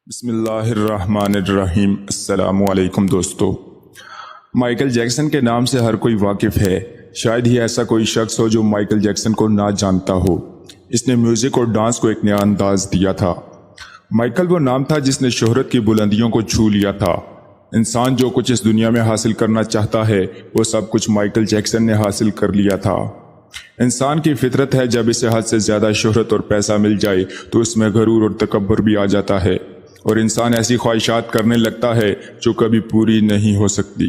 بسم اللہ الرحمن الرحیم۔ السلام علیکم دوستو۔ مائیکل جیکسن کے نام سے ہر کوئی واقف ہے، شاید ہی ایسا کوئی شخص ہو جو مائیکل جیکسن کو نہ جانتا ہو۔ اس نے میوزک اور ڈانس کو ایک نیا انداز دیا تھا۔ مائیکل وہ نام تھا جس نے شہرت کی بلندیوں کو چھو لیا تھا۔ انسان جو کچھ اس دنیا میں حاصل کرنا چاہتا ہے وہ سب کچھ مائیکل جیکسن نے حاصل کر لیا تھا۔ انسان کی فطرت ہے جب اسے حد سے زیادہ شہرت اور پیسہ مل جائے تو اس میں غرور اور تکبر بھی آ جاتا ہے، اور انسان ایسی خواہشات کرنے لگتا ہے جو کبھی پوری نہیں ہو سکتی۔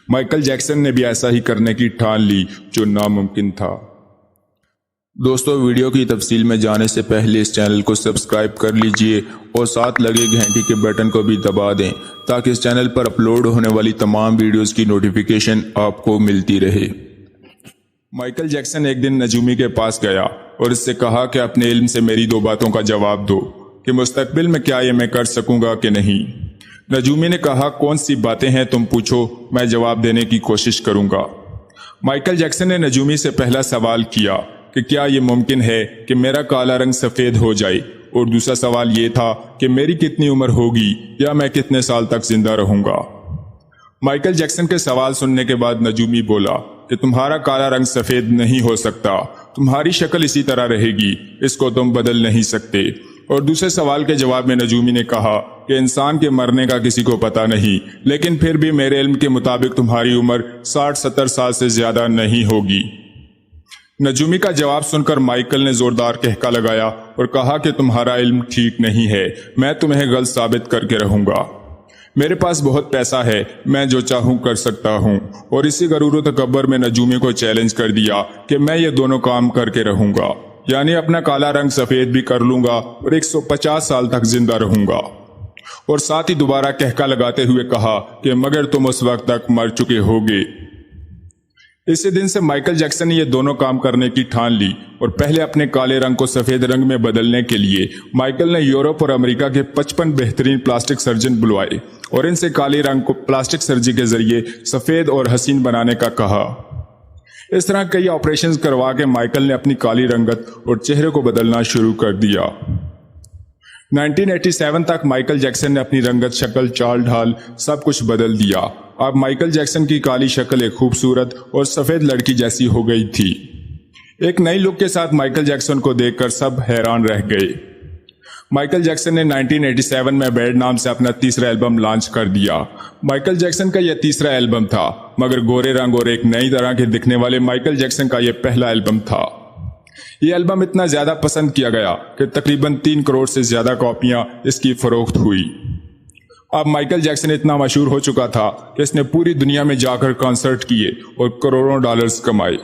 مائیکل جیکسن نے بھی ایسا ہی کرنے کی ٹھان لی جو ناممکن تھا۔ دوستو، ویڈیو کی تفصیل میں جانے سے پہلے اس چینل کو سبسکرائب کر لیجئے اور ساتھ لگے گھنٹی کے بٹن کو بھی دبا دیں تاکہ اس چینل پر اپلوڈ ہونے والی تمام ویڈیوز کی نوٹیفیکیشن آپ کو ملتی رہے۔ مائیکل جیکسن ایک دن نجومی کے پاس گیا اور اس سے کہا کہ اپنے علم سے میری دو باتوں کا جواب دو کہ مستقبل میں کیا یہ میں کر سکوں گا کہ نہیں۔ نجومی نے کہا، کون سی باتیں ہیں تم پوچھو، میں جواب دینے کی کوشش کروں گا۔ مائیکل جیکسن نے نجومی سے پہلا سوال کیا کہ کیا یہ ممکن ہے کہ میرا کالا رنگ سفید ہو جائے، اور دوسرا سوال یہ تھا کہ میری کتنی عمر ہوگی یا میں کتنے سال تک زندہ رہوں گا۔ مائیکل جیکسن کے سوال سننے کے بعد نجومی بولا کہ تمہارا کالا رنگ سفید نہیں ہو سکتا، تمہاری شکل اسی طرح رہے گی، اس کو تم بدل نہیں سکتے۔ اور دوسرے سوال کے جواب میں نجومی نے کہا کہ انسان کے مرنے کا کسی کو پتہ نہیں، لیکن پھر بھی میرے علم کے مطابق تمہاری عمر 60-70 سال سے زیادہ نہیں ہوگی۔ نجومی کا جواب سن کر مائیکل نے زوردار کہکا لگایا اور کہا کہ تمہارا علم ٹھیک نہیں ہے، میں تمہیں غلط ثابت کر کے رہوں گا۔ میرے پاس بہت پیسہ ہے، میں جو چاہوں کر سکتا ہوں۔ اور اسی غرور و تکبر میں نجومی کو چیلنج کر دیا کہ میں یہ دونوں کام کر کے رہوں گا، یعنی اپنا کالا رنگ سفید بھی کر لوں گا اور 150 سال تک زندہ رہوں گا۔ اور ساتھ ہی دوبارہ کہکا لگاتے ہوئے کہا کہ مگر تم اس وقت تک مر چکے ہوگے۔ اسی دن سے مائیکل جیکسن نے یہ دونوں کام کرنے کی ٹھان لی، اور پہلے اپنے کالے رنگ کو سفید رنگ میں بدلنے کے لیے مائیکل نے یورپ اور امریکہ کے 55 بہترین پلاسٹک سرجن بلوائے اور ان سے کالے رنگ کو پلاسٹک سرجری کے ذریعے سفید اور حسین بنانے کا کہا۔ اس طرح کئی آپریشنز کروا کے مائیکل نے اپنی کالی رنگت اور چہرے کو بدلنا شروع کر دیا۔ 1987 تک مائیکل جیکسن نے اپنی رنگت، شکل، چال ڈھال سب کچھ بدل دیا۔ اب مائیکل جیکسن کی کالی شکل ایک خوبصورت اور سفید لڑکی جیسی ہو گئی تھی۔ ایک نئی لک کے ساتھ مائیکل جیکسن کو دیکھ کر سب حیران رہ گئے۔ مائیکل جیکسن نے 1987 میں بیڈ نام سے اپنا تیسرا البم لانچ کر دیا۔ مائیکل جیکسن کا یہ تیسرا البم تھا، مگر گورے رنگ اور ایک نئی طرح کے دکھنے والے مائیکل جیکسن کا یہ پہلا البم تھا۔ یہ البم اتنا زیادہ پسند کیا گیا کہ تقریباً 3 کروڑ سے زیادہ کاپیاں اس کی فروخت ہوئی۔ اب مائیکل جیکسن اتنا مشہور ہو چکا تھا کہ اس نے پوری دنیا میں جا کر کنسرٹ کیے اور کروڑوں ڈالرز کمائے۔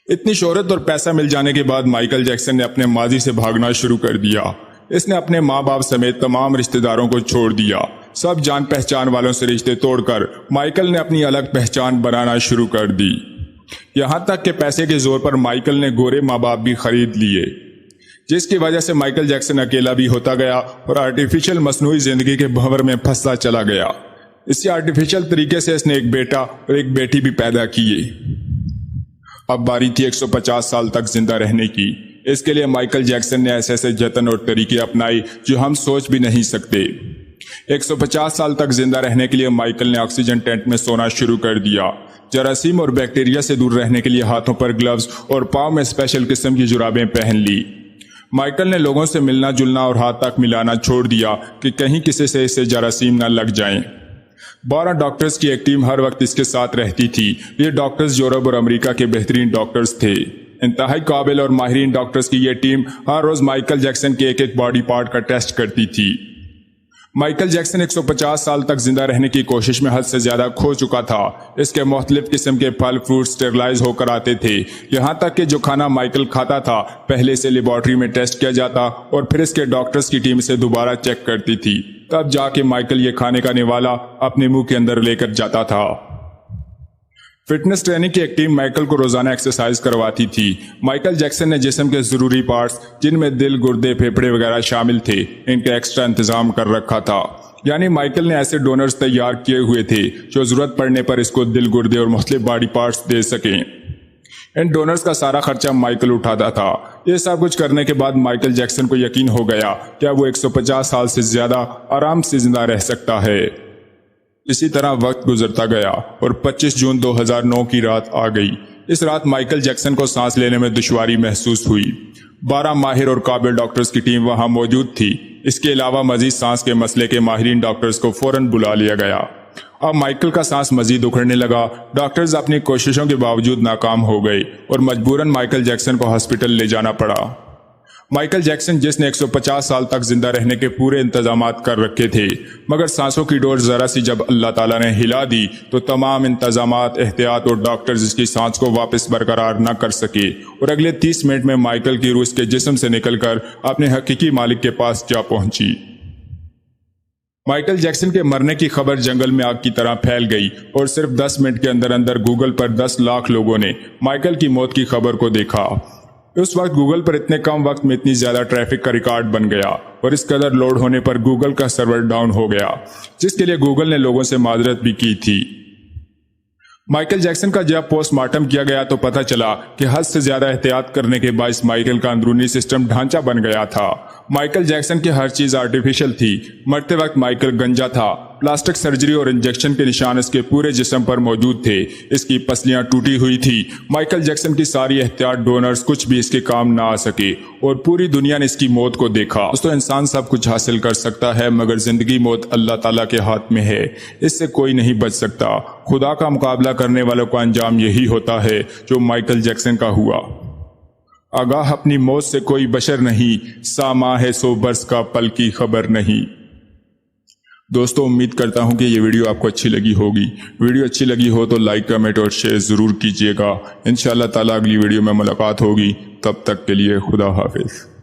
اتنی شہرت اور پیسہ مل جانے کے بعد مائیکل جیکسن نے اپنے ماضی سے بھاگنا شروع کر دیا۔ اس نے اپنے ماں باپ سمیت تمام رشتہ داروں کو چھوڑ دیا۔ سب جان پہچان والوں سے رشتے توڑ کر مائیکل نے اپنی الگ پہچان بنانا شروع کر دی۔ یہاں تک کہ پیسے کے زور پر مائیکل نے گورے ماں باپ بھی خرید لیے، جس کی وجہ سے مائیکل جیکسن اکیلا بھی ہوتا گیا اور آرٹیفیشل مصنوعی زندگی کے بھنور میں پھنستا چلا گیا۔ اسی آرٹیفیشل طریقے سے اس نے ایک بیٹا اور ایک بیٹی بھی پیدا کیے۔ اب باری تھی 150 سال تک زندہ رہنے کی۔ اس کے لیے مائیکل جیکسن نے ایسے جتن اور طریقے اپنائے جو ہم سوچ بھی نہیں سکتے۔ 150 سال تک زندہ رہنے کے لیے مائیکل نے آکسیجن ٹینٹ میں سونا شروع کر دیا۔ جراثیم اور بیکٹیریا سے دور رہنے کے لیے ہاتھوں پر گلوز اور پاؤں میں اسپیشل قسم کی جرابیں پہن لی۔ مائیکل نے لوگوں سے ملنا جلنا اور ہاتھ تک ملانا چھوڑ دیا کہ کہیں کسی سے اسے جراثیم نہ لگ جائیں۔ 12 ڈاکٹرز کی ایک ٹیم ہر وقت اس کے ساتھ رہتی تھی۔ یہ ڈاکٹرز یورپ اور امریکہ کے بہترین ڈاکٹرز تھے۔ انتہائی قابل اور ماہرین ڈاکٹرز کی یہ ٹیم ہر روز مائیکل جیکسن کے ایک باڈی پارٹ کا ٹیسٹ کرتی تھی۔ مائیکل جیکسن 150 سال تک زندہ رہنے کی کوشش میں حد سے زیادہ کھو چکا تھا۔ اس کے مختلف قسم کے پھل فروٹ سٹرلائز ہو کر آتے تھے، یہاں تک کہ جو کھانا مائیکل کھاتا تھا پہلے سے لیبارٹری میں ٹیسٹ کیا جاتا اور پھر اس کے ڈاکٹرز کی ٹیم اسے دوبارہ چیک کرتی تھی، تب جا کے مائیکل یہ کھانے کا نوالا اپنے منہ کے اندر لے کر جاتا تھا۔ فٹنس ٹریننگ کی ایک ٹیم مائیکل کو روزانہ ایکسرسائز کرواتی تھی۔ مائیکل جیکسن نے جسم کے ضروری پارٹس جن میں دل، گردے، پھیپھڑے وغیرہ شامل تھے، ان کا ایکسٹرا انتظام کر رکھا تھا۔ یعنی مائیکل نے ایسے ڈونرز تیار کیے ہوئے تھے جو ضرورت پڑنے پر اس کو دل، گردے اور مختلف باڈی پارٹس دے سکیں۔ ان ڈونرز کا سارا خرچہ مائیکل اٹھاتا تھا۔ یہ سب کچھ کرنے کے بعد مائیکل جیکسن کو یقین ہو گیا کہ اب وہ 150 سال سے زیادہ آرام سے زندہ رہ سکتا ہے۔ اسی طرح وقت گزرتا گیا اور 25 جون 2009 کی رات آ گئی۔ اس رات مائیکل جیکسن کو سانس لینے میں دشواری محسوس ہوئی۔ 12 ماہر اور قابل ڈاکٹرز کی ٹیم وہاں موجود تھی۔ اس کے علاوہ مزید سانس کے مسئلے کے ماہرین ڈاکٹرز کو فوراً بلا لیا گیا۔ اب مائیکل کا سانس مزید اکھڑنے لگا۔ ڈاکٹرز اپنی کوششوں کے باوجود ناکام ہو گئے اور مجبوراً مائیکل جیکسن کو ہاسپٹل لے جانا پڑا۔ مائیکل جیکسن، جس نے 150 سال تک زندہ رہنے کے پورے انتظامات کر رکھے تھے، مگر سانسوں کی ڈور ذرا سی جب اللہ تعالیٰ نے ہلا دی تو تمام انتظامات، احتیاط اور ڈاکٹرز اس کی سانس کو واپس برقرار نہ کر سکے اور اگلے 30 منٹ میں مائیکل کی روح اس کے جسم سے نکل کر اپنے حقیقی مالک کے پاس جا پہنچی۔ مائیکل جیکسن کے مرنے کی خبر جنگل میں آگ کی طرح پھیل گئی اور صرف 10 منٹ کے اندر اندر گوگل پر 10 لاکھ لوگوں نے مائیکل کی موت کی خبر کو دیکھا۔ اس وقت گوگل پر اتنے کم وقت میں اتنی زیادہ ٹریفک کا ریکارڈ بن گیا اور اس قدر لوڈ ہونے پر گوگل کا سرور ڈاؤن ہو گیا، جس کے لیے گوگل نے لوگوں سے معذرت بھی کی تھی۔ مائیکل جیکسن کا جب پوسٹ مارٹم کیا گیا تو پتہ چلا کہ حد سے زیادہ احتیاط کرنے کے باعث مائیکل کا اندرونی سسٹم ڈھانچہ بن گیا تھا۔ مائیکل جیکسن کی ہر چیز آرٹیفیشل تھی۔ مرتے وقت مائیکل گنجا تھا۔ پلاسٹک سرجری اور انجیکشن کے نشان اس کے پورے جسم پر موجود تھے۔ اس کی پسلیاں ٹوٹی ہوئی تھی۔ مائیکل جیکسن کی ساری احتیاط ڈونرز کچھ بھی اس کے کام نہ آ سکے اور پوری دنیا نے اس کی موت کو دیکھا۔ تو انسان سب کچھ حاصل کر سکتا ہے مگر زندگی موت اللہ تعالیٰ کے ہاتھ میں ہے، اس سے کوئی نہیں بچ سکتا۔ خدا کا مقابلہ کرنے والوں کا انجام یہی ہوتا ہے جو مائیکل جیکسن کا ہوا۔ آگاہ اپنی موت سے کوئی بشر نہیں، ساماں ہے 100 برس کا پل کی خبر نہیں۔ دوستو، امید کرتا ہوں کہ یہ ویڈیو آپ کو اچھی لگی ہوگی۔ ویڈیو اچھی لگی ہو تو لائک، کمنٹ اور شیئر ضرور کیجیے گا۔ انشاءاللہ تعالیٰ اگلی ویڈیو میں ملاقات ہوگی۔ تب تک کے لیے خدا حافظ۔